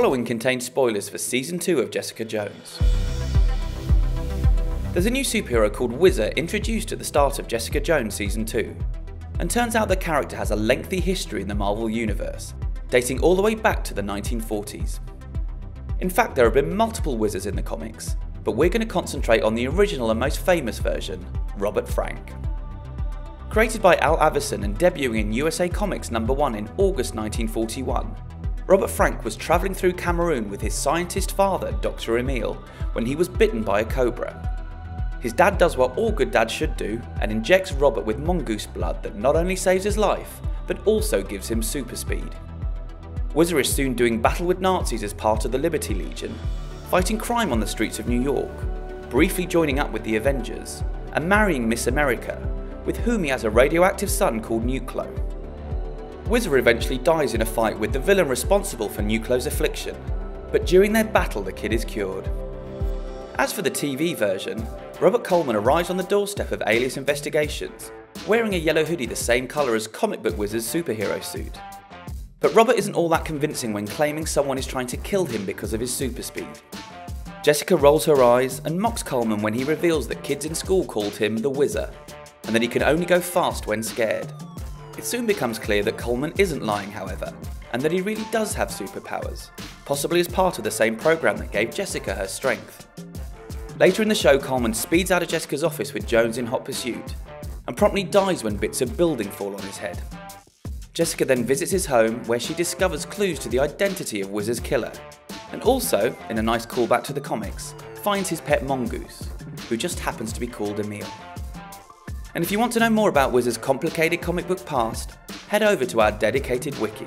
following contains spoilers for Season 2 of Jessica Jones. There's a new superhero called Whizzer introduced at the start of Jessica Jones Season 2, and turns out the character has a lengthy history in the Marvel Universe, dating all the way back to the 1940s. In fact, there have been multiple Whizzers in the comics, but we're going to concentrate on the original and most famous version, Robert Frank. Created by Al Avison and debuting in USA Comics #1 in August 1941, Robert Frank was travelling through Cameroon with his scientist father, Dr. Emile, when he was bitten by a cobra. His dad does what all good dads should do and injects Robert with mongoose blood that not only saves his life, but also gives him super speed. Whizzer is soon doing battle with Nazis as part of the Liberty Legion, fighting crime on the streets of New York, briefly joining up with the Avengers, and marrying Miss America, with whom he has a radioactive son called Nuclo. Whizzer eventually dies in a fight with the villain responsible for Nuclo's affliction, but during their battle the kid is cured. As for the TV version, Robert Coleman arrives on the doorstep of Alias Investigations, wearing a yellow hoodie the same colour as comic book Whizzer's superhero suit. But Robert isn't all that convincing when claiming someone is trying to kill him because of his super speed. Jessica rolls her eyes and mocks Coleman when he reveals that kids in school called him the Whizzer, and that he can only go fast when scared. It soon becomes clear that Coleman isn't lying, however, and that he really does have superpowers, possibly as part of the same program that gave Jessica her strength. Later in the show, Coleman speeds out of Jessica's office with Jones in hot pursuit, and promptly dies when bits of building fall on his head. Jessica then visits his home, where she discovers clues to the identity of Whizzer's killer, and also, in a nice callback to the comics, finds his pet mongoose, who just happens to be called Emile. And if you want to know more about Whizzer's complicated comic book past, head over to our dedicated wiki.